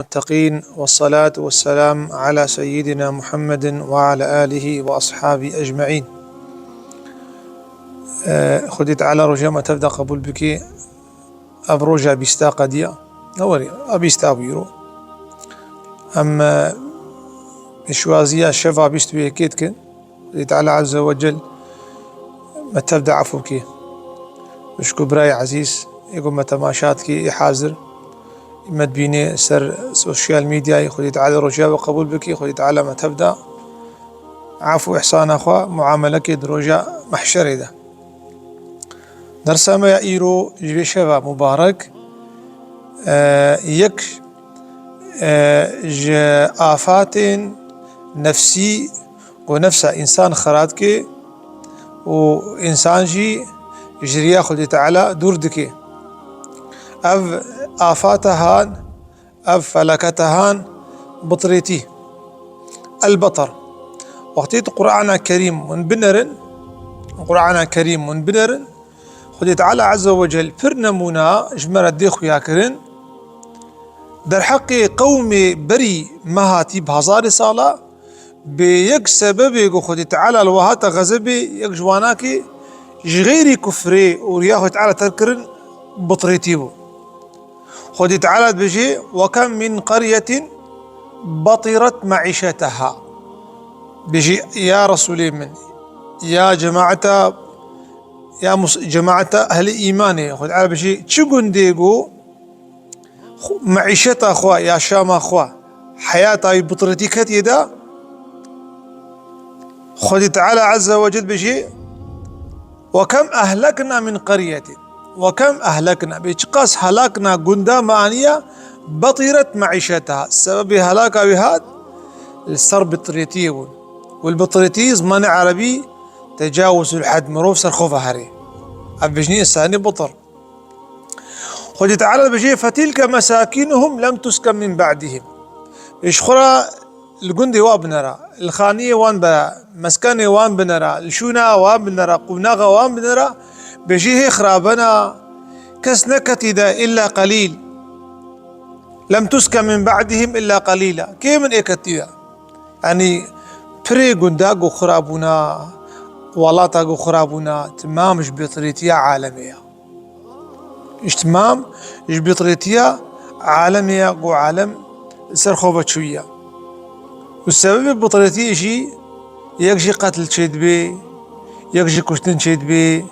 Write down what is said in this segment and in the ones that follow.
المتقين والصلاة والسلام على سيدنا محمد وعلى آله وأصحابه أجمعين. خدي تعالى رجاء ما تبدأ قبول بك أبروجا بيستا قديا نوري أبيستا بيرو أما شوازية شفا بيستو يكيدكن خدي تعالى عز وجل ما تبدأ عفوك وشكو براي عزيز يقول ما تماشاتك يحاضر ما تبيني سر سوشيال ميديا خدي تعالى رجاء وقبول بك خدي تعالى ما تبدأ عفو إحسان أخوة معاملك دروجة محشر ده درسا ما يأيرو جبي شفا مبارك يك آفات نفسي ونفسه إنسان خراتك وإنسان جي جريا خدي تعالى دوردك أف آفاتهان أف فلكتهان بطريتي البطر وقتيت قرآن كريم من بنر خدي تعالى عز وجل فرنمونا جمرة ديخو ياكرن در حقي قومي بري مهاتي بهزار صالة بيك سبب خدي تعالى الوهات غزبي يك جواناكي جغيري كفري ورياخو تعالى تذكرن بطريتيبو خدي تعالى بجي وكم من قرية بطرت معيشتها بجي يا رسولي من يا جماعة جماعة أهل إيماني خدي تعالى بجي تشقن ديقو معيشتها أخوة يا شام أخوة حياتها بطرتي كتيدا خدي تعالى عز وجل بجي وكم أهلكنا من قرية وكم أهلكنا بيشقاس هلاكنا قندا معنية بطرت معيشتها السبب هلاكها بهذا السر بطريتي والبطريتي زمان عربي تجاوز الحد مروف سرخوفة هري أبجني الثاني بطر خدي تعالى بجي فتلك مساكنهم لم تسكن من بعدهم إشخرا الجندي وان بنرا الخانية وان بنرا مسكني وان بنرا الشونا وان بنرا قناغا وان بنرا بجيه خرابنا كسنكتي دا إلا قليل لم تسكن من بعدهم إلا قليلا كي من إكتيدا يعني بري قنداغو خرابنا والاتاغو خرابنا تمامش بطريتيا عالمية تمام إش بطريتيا عالمية قو عالم سرخوبة شوية والسبب بطريتيا شي يكشي قتل شيد بي يكشي كشتن شيد بي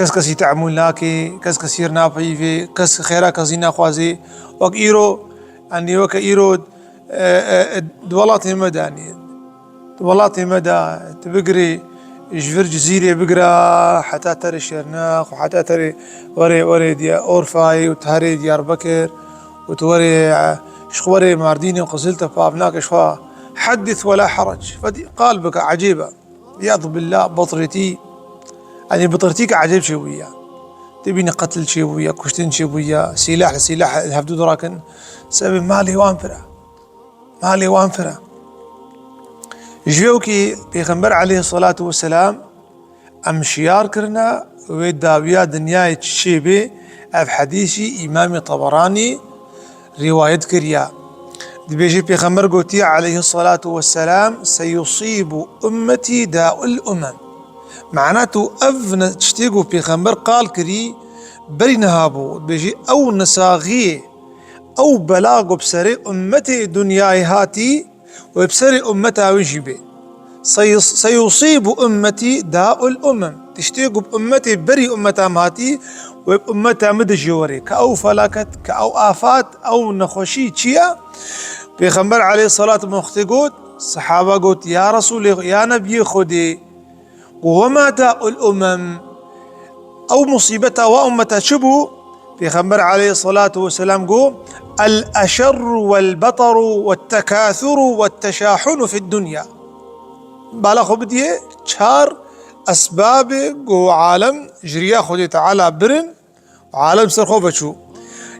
کس کسی تعمل ناکه کس کسی نافعی في کس خیره کسی نخوازی وک ایرو يعني وك ایرو دولاتي مداني دولاتي مدى تبقري جفر جزيرة بقرا حتى تري شرناخ وحتى تري وري ديا أورفاي وتهري ديار بكر وتوري شخوري مارديني وقزلت فابناك شوا حدث ولا حرج قلبك عجيبة رياض بالله بطرتي يعني بطرتيك عجيب شوية تبيني قتل شوية كشتين شوية سلاح لسلاح الهفدو دراكن سبب مالي وانفرة جوكي بيغمبر عليه الصلاة والسلام أمشيار كرنا ويداويا دنيا تشيبي أف حديثي إمام طبراني رواية كريا بيجي بيغمبر قوتي عليه الصلاة والسلام سيصيب أمتي داء الأمم معناته أفن تشتيقوا بيغمبر قال كري بري نهابو بيجي أو نساغي أو بلاغو بسري أمتي دنياي هاتي وبسري أمتها وجبي سيصيب أمتي داء الأمم تشتيقوا بأمتي بري أمتها ماتي وبأمتها مدجوري كأو فلاكت كأو آفات أو نخوشي تشيا بيغمبر عليه الصلاة والسلام صحابة قلت يا رسول يا نبي خدي وما داء الأمم أو مصيبتها وأمتها شبه بيغمبر عليه الصلاة والسلام قو الأشر والبطر والتكاثر والتشاحن في الدنيا بالغ بديه شار أسباب قو عالم جريا خدي تعالى برن عالم سرخوبة شو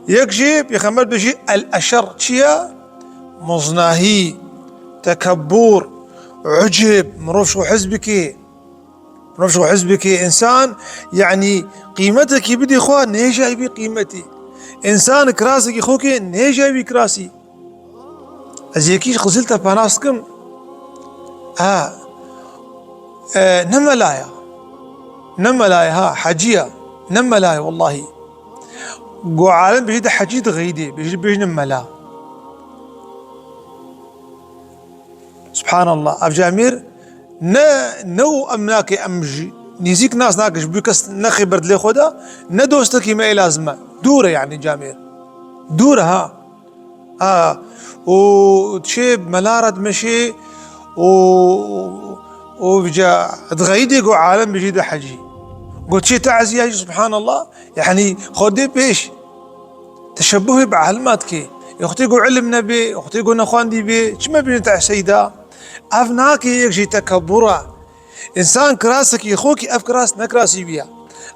يكجي بيغمبر بيجي الأشر شيا مصناهي تكبر عجب مروفش حزبك إنسان يعني قيمتك بدي إخوان نيجا بي قيمتي إنسان كراسك أخوك نيجا بي كراسي أزيكيش غزلت باناسكم نملايا ها حجية نملايا والله قو عالم بجد حجيد غيدي بيجي نملا سبحان الله أفجامير نو أملاك أمجي نيزيك ناس ناقش بيكس نخي برد لي خدا ندوستكي ما لازمة دورة يعني جامير دورة وتشيب ملارد مشي وبجا تغيدي قو عالم بجد حجي قلت شي تعزي سبحان الله يعني خدي بيش تشبهي بعلماتك يختيقوا علم نبي يختيقوا نخوان دي بي شما بنتع سيدا افناك يكشي تكبرا انسان كراسك يخوكي اف كراس نكراسي بيها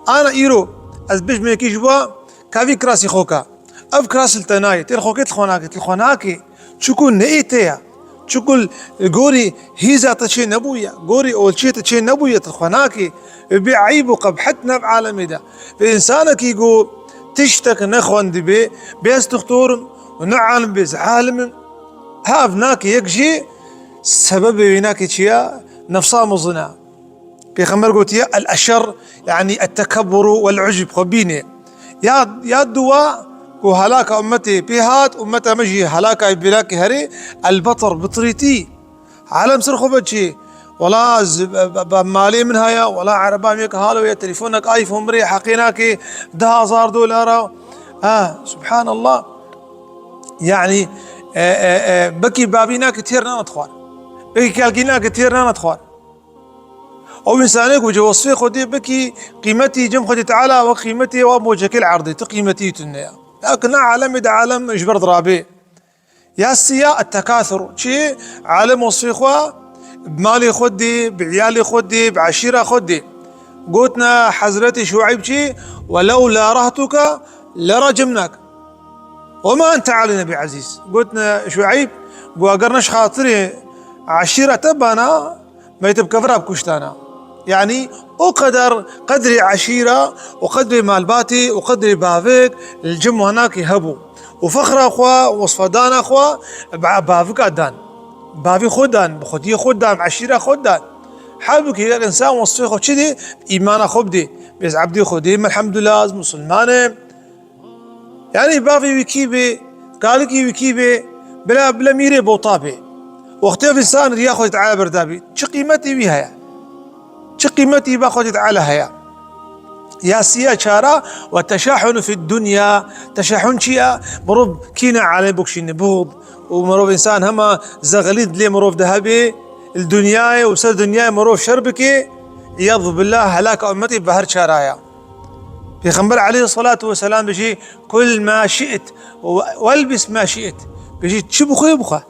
انا ايرو ازبش ميكي جوا كافي كراسي خوكا اف كراس التناي تير خوكي تلخوناكي تشكون نئيتيا تشكل غوري هيزا تشي نبويا غوري اولشي تشي نبويا تلخوناكي بعيبو قبحتنا بعالمي ده فانسانك يقول تشتك نخوان دي بي بيس تختورم ونعلم بيس عالم هافناك يكشي سبب هناك تشيا نفسها مظنا بيغمر قلت يا الأشر يعني التكبر والعجب خبيني يا الدواء وهلاك أمتي بيهات أمتها مجي هلاك بلاك هري البطر بطريتي عالم سرخو بجي ولا مالي من هيا ولا عربا ميك هالو يا تليفونك ايفون مري حقيناك $1000 سبحان الله يعني بكي بابيناك تيرنا نتخوان بكي كالكيناك تيرنا نتخوان او انسانك وجه وصفي خدي بكي قيمتي جم خدي تعالى وقيمتي وموجك العرضي تقيمتي تنيا لكن عالم دا عالم اجبر ضرابي يا السيا التكاثر شي عالم وصفي خوا بمالي خدي بعيالي خدي بعشيرة خدي قلتنا حضرتي شعيب شي ولولا رهتك لرجمناك وما أنت علينا بعزيز قلتنا شعيب وقرنش خاطري عشيرة تبانا ما يتبكفرها بكشتانا يعني قدري عشيرة وقدري مالباتي وقدري بافيك الجم هناك يهبوا وفخر أخوة وصفدان أخوة بافيك أدان بافي خدان بخدي خدان عشيرة خدان حابك يا إنسان وصفي خد شدي إيمان خبدي بس عبدي خدي الحمد لله مسلمان يعني بافي ويكيبي قالكي ويكيبي بلا ميري بوطابي وقتها في إنسان ياخذ تعالى بردابي شو قيمتي بيها يعني شو قيمتي باخذ تعالى هيا يا سيا شارع والتشاحن في الدنيا تشاحن شيء مروب كينا على بوكشي نبوض ومروب إنسان هما زغليد لي مروب ذهبي الدنيا وسر دنيا مروب شربكي عياذ بالله هلاك أمتي بهر شرايا في خنبر عليه الصلاة والسلام بيجي كل ما شئت والبس ما شئت بيجي تشبخ يبخه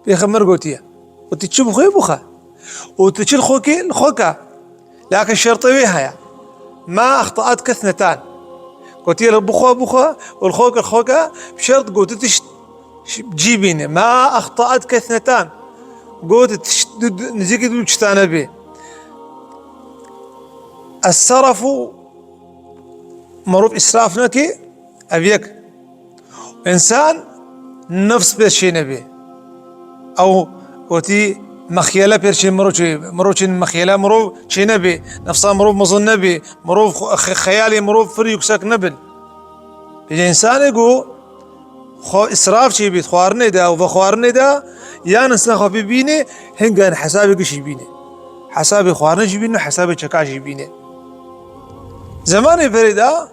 في خمر قوتيه وتشبخ يبخه وتشيل خوكي الخوكا لكن شرطي بيها ما أخطأتك اثنتان قوتيه البخه والخوكا بشرط قوت تجيبيني ما أخطأتك اثنتان قوت نزيك دوشتانا به السرف مروف إسرافناكي أبيك إنسان نفس بيرشي نبي أو وتي مخيلة بيرشي مروش مخيلة مروف شي نبي نفسها مروف مظن نبي مروف خيالي مروف فريوكسك نبل يجي إنسان يقول خو إسراف شي بيت خوارني دا وبخوارني دا يا نسنا خو بيبيني هنگان حسابي كش يبيني حسابي خوارني يبيني حسابي شكاش يبيني زمان فريدا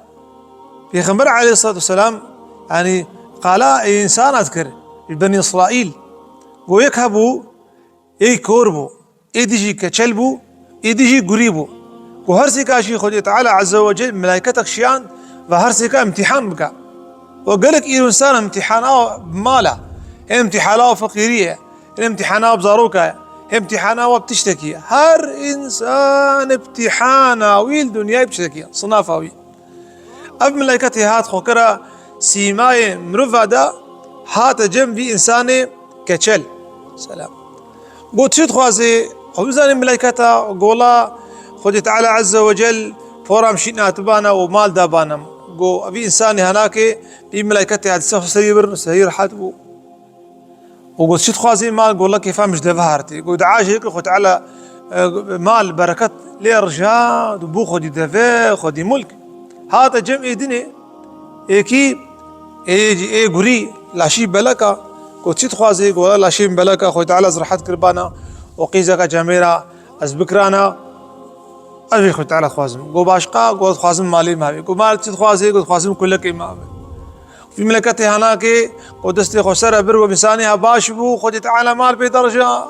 في خمر عليه الصلاة والسلام يعني قال إنسان أذكر بني إسرائيل ويكهبوا يكوربوا يديجي كشلبوا يديجي قريبوا وهرسك شيء خدي تعالى عز وجل ملائكتك شيان وهرسك امتحان بك وقالك إنسان امتحانه بماله امتحانه فقيرية امتحانه بزاروكا امتحانه بتشتكي هر إنسان امتحانه ويل دنيا بتشتكي صنافاوي أب ملائكتي هات خوكرا سيماي مرفدا هات جنبي إنساني كشل سلام قلت شد خوازي ومزاني ملائكتا قولا خدي تعالى عز وجل فورا مشينا تبانا ومال دابانا قو أبي إنساني هناك بي ملائكتي هات سير حاتبو وقلت شو تخوازي مال قول لك كيف مش دفهرتي قلت عاجل خد على مال بركة لي رجاد وبو خدي دفا خدي ملك هذا جمع دني ايكي اي قري لا شي بلكا قلت شو تخوازي قول لا شي بلكا خد على زرحت كربانا وقيزك جميرة از بكرانا ابي خد على خوازم قو باشقا قول خوازم مالي ما قول مال شو تخوازي قول خوازم كلك امام في ملكتي هناك قدستي خسر بر وبسانها باشبو خدت على مال بدرجة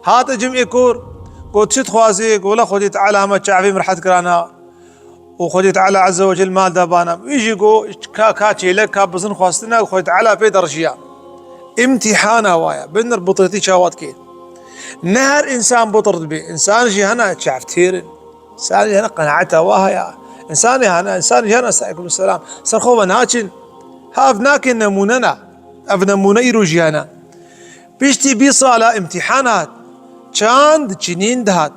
هذا جمع كور قلت شت خوازي قولا خدت على ما تشعفي مرحت كرانا وخدت على عز وجل مال دابانا يجي قو كاتشي لك كابزن خواستنا وخدت على بدرجة امتحان هوايا بنر بطرتي شاوات كي نهر انسان بطرد بي انسان جي هنا تشعفتير انسان جي هنا قناعته واهيا انسان هنا انسان جي هنا استعيكم السلام سرخوبا ناچن هافناك نموننا افنمونا يروجيانا بيشتي بي صالة امتحانات چاند چنين دهات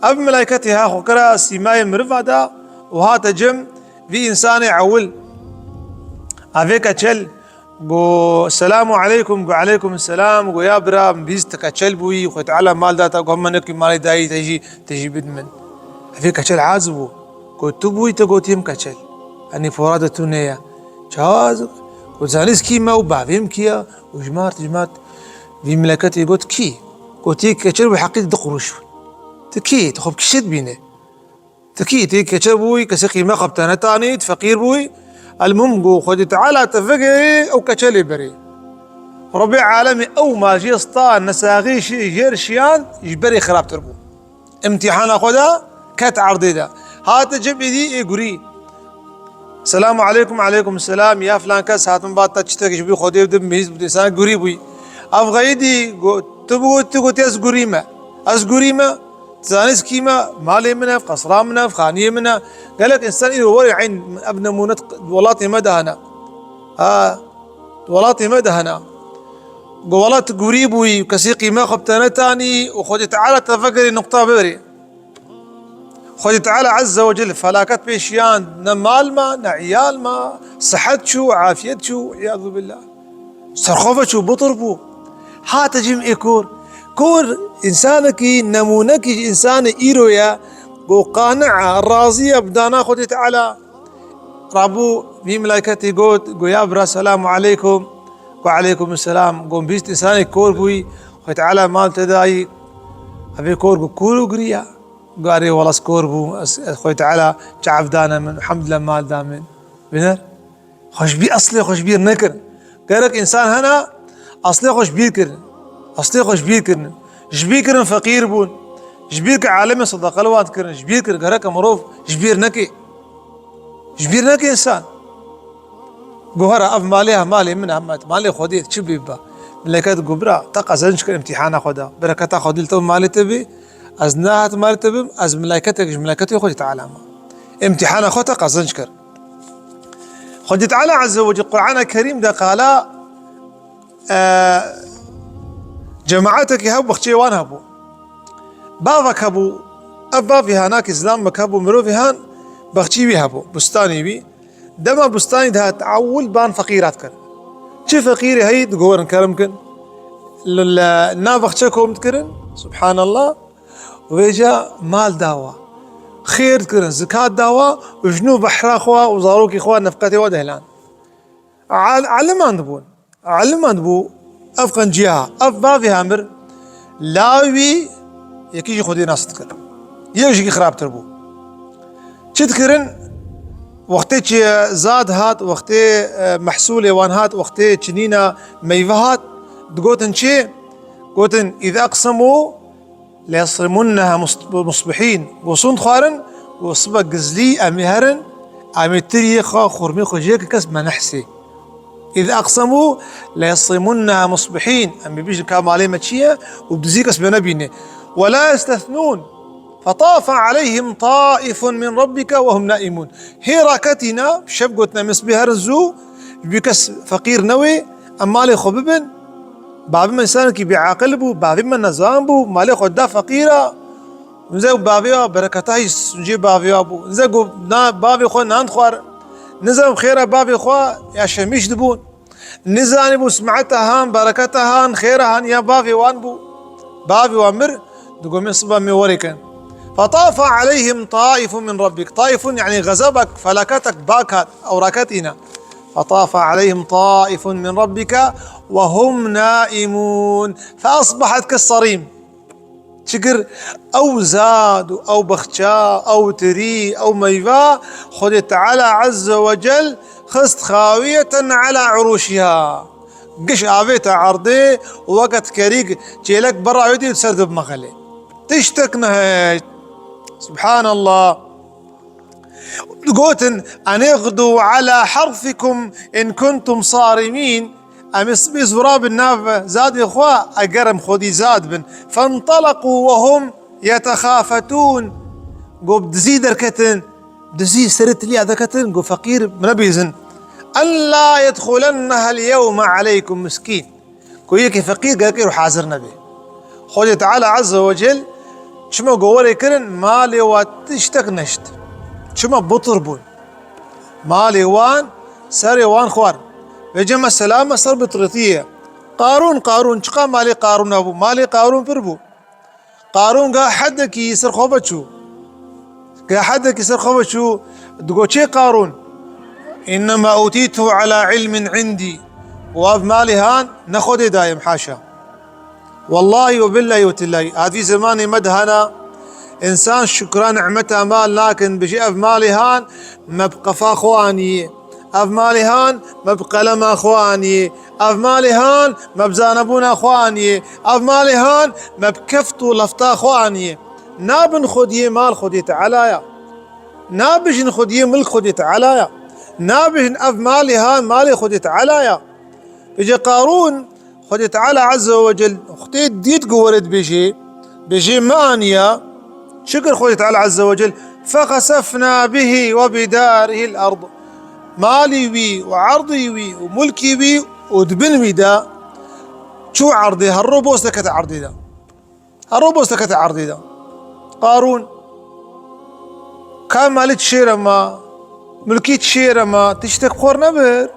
اب ملائكتها خكرا سيماي مرفادا وهذا جم في انسان عول افيك اتشل قو السلام عليكم قو عليكم السلام قو يا برا بيزتك اتشل بوي وخيت على مال داتا قو منك مالي داي تجي بدمن افيك اتشل عازبو قو تبوي تقو تيم كاتشل اني فرادة تونية جاز وزانيس كيما وبعدين كيا وجمارت في ملكتي قلت كي قلت كتشر بحقيقة دقروش تكي تخب كشت بينه تكي كتشر بوي كسقي ما قبتنا تاني فقير بوي المهم قو خدي تعالى تفقي او كتشلي بري ربيع عالمي او ما جي سطان نساغي جيرشيان يجبري خراب تربو امتحان اخذها كت عرضي هات جبي دي يقري السلام عليكم عليكم السلام يا فلان كاس هات من بعد تشتك جبي خدي بدم ميز بدسان قريبوي افغيدي تبغوا تيز قريمه از قريمه تزانيس كيما مالي منها في قصرا منها في خانيه منها قال لك انسان اذا وري عين ابن مونت ولاتي مدى هنا ولاتي مدى هنا قولات قريبوي كسيقي ما خبتنا تاني وخدي تعالى تفكري نقطه بري خدي تعالى عز وجل فلاكت بيشيان نمال ما نعيال ما صحت شو عافيت شو عياذ بالله سرخوفة شو بطربو هات جمع كور إنسانك نمونك إنسان إيرويا قو قانع راضية بدانا خدي تعالى رابو في ملائكتي قو يا برا السلام عليكم وعليكم السلام قوم بيست إنسانك كور بوي خدي تعالى مال تداي أبي كور كورو قريا قاري والله سكور بو خوي تعالى شعف دانا من الحمد لله مال دامن بنر خوش بي اصلي خوش بير نكر قالك انسان هنا اصلي خوش بير كرن اصلي خوش بير كرن جبير كرن فقير بون جبير كعالمي صدق الواد كرن جبير كرن قالك مروف جبير نكي انسان قهرة اف ماليها مالي منها مالي خديت شبيبا ملكات قبرا تقى زنشكر امتحان اخذها بركة خديل تو مالي تبي از نهات مرتبم از ملائكتي خدي تعالى امتحان اخوتا قازنشكر خدي تعالى عز وجل القرآن الكريم ده قال جماعتك هب وختي وان هبو بابك هبو ابا في هناك اسلام مكبو مرو في هان بختي بي هبو بستاني بي دما بستاني ده تعول بان فقيرات كر شي فقيري هي تقول كرمكن نافختكم تكرن سبحان الله ويجا مال داوا خير كرن زكاة داوا وجنوب بحر اخوا وزاروك اخوان نفقتي ودهلان علم اندبو افقن جهة افبا في هامر لاوي يكيجي خودي ناس تكر يجي خراب تربو تذكرن وقتي زاد هات وقتي محصول وان هات وقتي تشنينا ميفهات تقوتن شي قوتن اذا اقسموا ليصرمنها مصبحين وصند خارن وصبق قزلي امهرن امتري خورمي خجيك كسب ما نحسي اذا اقسموا ليصرمنها مصبحين ام بيجي كام عليه ماتشيه وبدزيك اسم نبيني ولا يستثنون فطاف عليهم طائف من ربك وهم نائمون هي راكتنا شبقتنا مصبيها رزو بكس فقير نوي امالي خببن بابي من انسان كي بعاقل بو بابي من نظام بو مالي خدا فقيره نزو بابي بركتاي نجيب بابي ابو نزو بابي خو نان خوار نزو خيره بابي خو يا شميش دبون نزاني بو سمعتها هان بركتها هان خيرها هان يا بافي وان بو بافي وامر تقول من صبا موريكا. فطاف عليهم طائف من ربك، طائف يعني غزبك فلكتك باكات أو ركتنا. فطاف عليهم طائف من ربك وهم نائمون فأصبحت كالصريم. شكر أو زاد أو بخشا أو تري أو ميفا خذ تعالى عز وجل خست خاوية على عروشها. قش آبيت عرضي وقت كريك جيلك برا عيدي تسرد بمخلي تشتكنا. سبحان الله. قوتن أن يغدوا على حرثكم إن كنتم صارمين. أم يصبي زراب الناف زاد إخوة أقرم خودي زاد بن. فانطلقوا وهم يتخافتون. قو بدزيد ركتن دزي سرت لي هذا كتن قو فقير منبيزن أن لا يدخلنها اليوم عليكم مسكين. قو يكي فقير قال كيرو حاضر نبي. خودي تعالى عز وجل شما قواري كرن مالي واتشتك نشت شما بطربون مالي وان ساري وان خوار بجمع السلامة صار بطريقية. قارون شقا مالي قارون أبو مالي قارون بربو. قارون قا حدك يسر خوبتشو قا حدك يسر خوبتشو تقول شي قارون إنما أوتيته على علم عندي وأب مالي هان نخذ دايم حاشا. والله وبالله وتالله هذه زماني مدهنا إنسان شكرا نعمته مال لكن بشي أف مالي هان ما بقفا أخواني أف مالي هان ما بقلم أخواني أف مالي هان ما بزانبون أخواني أف مالي هان ما بكفتو لفتا أخواني. نابن خدي مال خدي تعالى نابج خدي ملك خدي تعالى نابج أف مالي هان مالي خدي تعالى. بيجي قارون خدي تعالى عز وجل اختي ديت قورد بيجي مانيا شكر خدي تعالى عز وجل. فخسفنا به وبداره الأرض مالي وي وعرضي وي وملكي وي ودبن وي دا شو عرضي هالروبوس سكت عرضي دا هالروبوس سكت عرضي دا. قارون كان مالك شيرة ما ملكيت شيرة ما تشتك خور نبر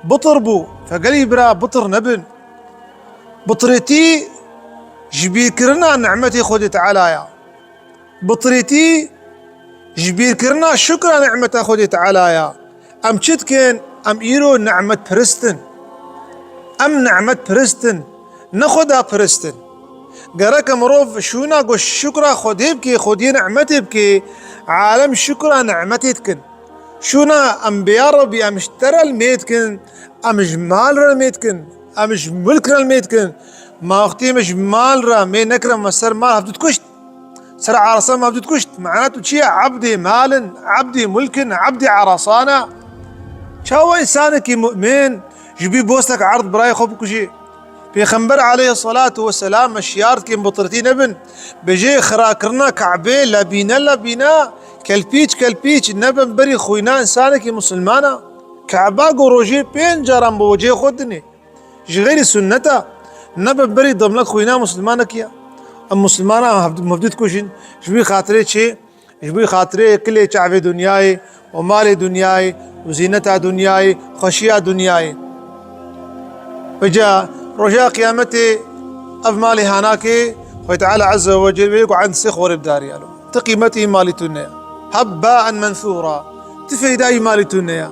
بطر بو فقالي برا بطر نبن بطريتي جبير كرنا نعمتي خدي تعالى يا بطريتي جبير كرنا شكرا نعمتي خدي تعالى يا. أم تشتكن أم إيرو نعمة برستن أم نعمة برستن نخدها برستن قراك مروف شونا قو الشكرا خدي بكي خدي نعمتي بكي عالم شكرا نعمتي تكن شونا أم بياربي أم اشترى الميتكن أم جمال رميتكن أم ملك رميتكن ما أختي مش مال را مي نكرم مسر مال هبدت كشت سر عرصان ما هبدت كشت معناته شيء عبدي مال عبدي ملك عبدي عرصانة. شو إنسانك مؤمن جبي بوستك عرض براي خوبك شيء. بيخنبر عليه الصلاة والسلام مشيارت كم بطرتين ابن بيجي خراكرنا كعبين لبينا كالبيتش نبن بري خوينا إنسانك مسلمانا كعبا قروجي بين جرام بوجه خدني غير سنته نبن بري ضمنك خوينا مسلمانك يا أم مسلمانا مفدود كوشن جبي خاطري شيء جبي خاطري كل شعب دنياي ومال دنياي وزينتها دنياي خشية دنياي. فجاء رجاء قيامتي أف مالي هناك وتعالى عز وجل بيقو عند سخور بداري تقيمتي مالي تنيا هباء منثورا تفيداي مالي تنيا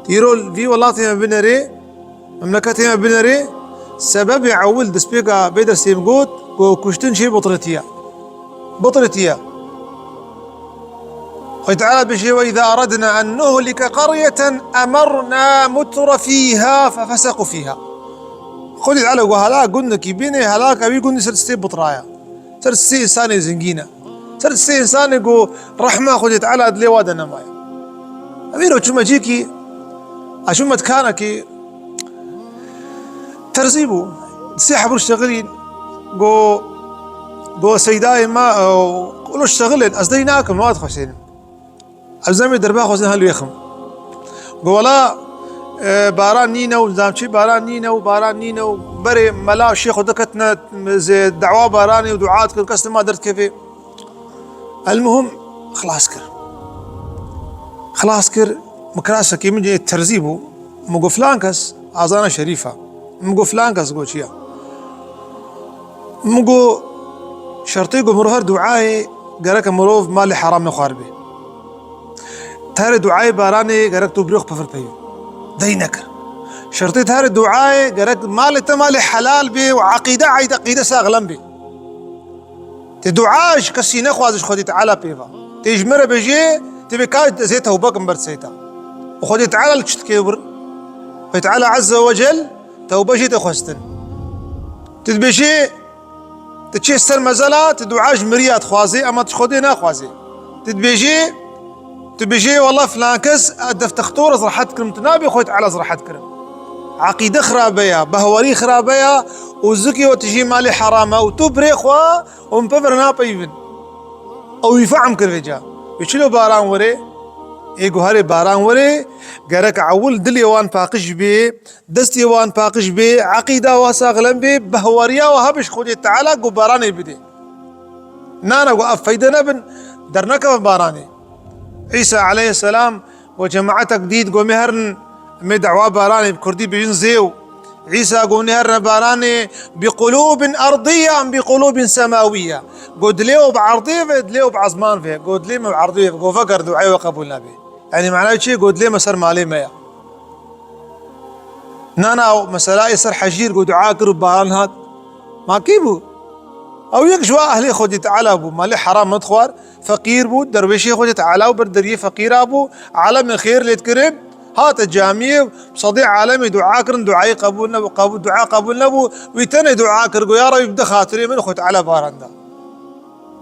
يرول في والله تيما بنري مملكتي ما بنري سبب يعول دسبيقا بيدر سيمقوت وكشتن شي بطرتيا وتعالى بشي وإذا أردنا أن نهلك قرية أمرنا متر فيها ففسقوا فيها. خذ على وهلاك قلنا كيبيني هلاك أبي قلنا سرسي بطرايا سرسي إنسان زنجينا سرسي إنسان يقول رحمة خذت على أدلي وادنا مايا أميرو شو ما جيكي أشو ما تكانكي ترزيبو سيحبوا اشتغلين قو سيداي ما قولوا اشتغلين أصديناكم ما تخشين الزمي دربا خوزين هالو يخم قولا باران نينا وزامشي باران نينا وبري ملا الشيخ ودكتنا زي دعوة باراني ودعاة كل كاس ما درت كيفي. المهم خلاص كر مكراسة كي من جاي ترزيبو مقو فلانكس آزانا شريفة مقو فلان كس قو شيا مقو شرطي قو مروهر دعائي قرك مروف مالي حرام نخاربي تهر دعائي باراني قرك تبريخ بفر بيو دينك شرطي تهر دعائي قرك مالي تمالي حلال بي وعقيدة عقيدة ساغلم بي تدعاش كسي نخوازش خودي تعالى بيفا تيجمر بيجي تبي كاج زيتها وباك مبرد سيتها وخودي تعالى لك كبر فتعالى عز وجل توبجي تخوستن تدبشي تشي السر مزلا تدعاش مريات خوازي اما تخودي ناخوازي تبيجي والله فلان كس ادف تختور زرحت كرم تنابي خويت على زرحت كرم عقيدة خرابية بهوري خرابية وزكي وتجي مالي حرامة وتبري خوا ومبفرنا بيفن او يفعم كرفجا يشلو باران وري ايقو هاري باران وري قرك عول دلي وان فاقش بي دستي وان فاقش بي عقيدة واساغلن بي بهوريا وهبش خودي تعالى قو باراني بدي نانا وقف فايدنا بن درنك باراني عيسى عليه السلام وجماعتك ديد قو مهرن مدعوا باراني بكردي بينزيو عيسى قو نهرنا باراني بقلوب أرضية أم بقلوب سماوية قد ليو بعرضيه قد ليو بعزمان فيه قد ليه بعرضيه قو فقر دعاء وقبولنا به يعني معناه شيء قد ليه مسر مالي ميا نانا مسألة يسر حجير قو دعاء قرب باران هات ما كيبو او يكشوا اهلي خودي تعالى ابو مالي حرام مدخوار فقير بو درويشي خودي تعالى وبردريه فقير ابو عالم خير اللي تكرب هات الجامعة صديق عالمي دعاء كرن دعاء قبولنا وقبول دعاء قبولنا ويتني دعاء كرقو يا رب يبدا خاطري من خوت على باراندا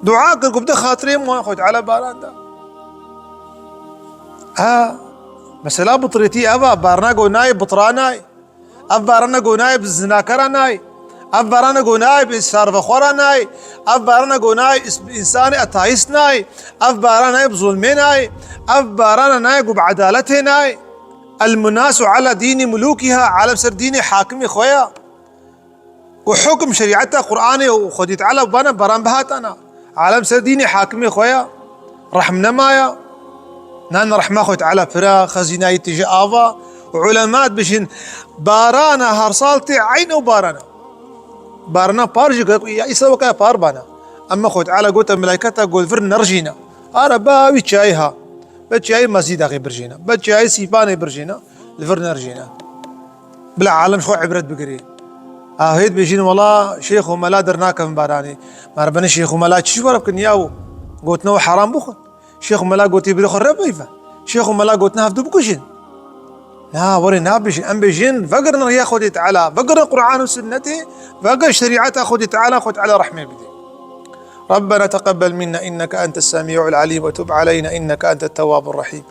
دعاء كرقو بدا خاطري من خوت على باراندا مسألة بطريتي ابا بارنا قو نايب بطراناي اف بارنا قو نايب الزناكراناي اف بارنا قو نايب انسان فخوراناي اف بارنا قو نايب انساني اتايسناي اف بارنا نايب ظلميناي اف بارنا نايب بعدالتناي المناس على دين ملوكها على سر دين حاكم خويا وحكم شريعتها قرآني وخديت على بنا بران بهاتنا على سر دين حاكم خويا رحمنا مايا نان رحمة خويت على فرا خزينة تجي آفا وعلماء بشين بارانا هرصالتي عين وبارانا بارجي يا إسا وكا باربانا أما خويت على قوت الملائكة قول فرن نرجينا أنا باوي تشايها بتشاي مزيد أخي برجينا بتشاي سيباني برجينا لفرنا رجينا بلا عالم شو عبرت بقري هيد بيجين والله شيخ وملا درناك من باراني ما ربنا شيخ وملا تشوف ربكن ياو قلت نو حرام بخ شيخ وملا قلت يبري خرب يفا شيخ وملا قلت نهف دبكوشين لا وري نابش ام بيجين فقرنا يا خدي تعالى فقر القرآن وسنتي فقر شريعته خدي تعالى خد على رحمه بدي ربنا تقبل منا إنك أنت السميع العليم وتب علينا إنك أنت التواب الرحيم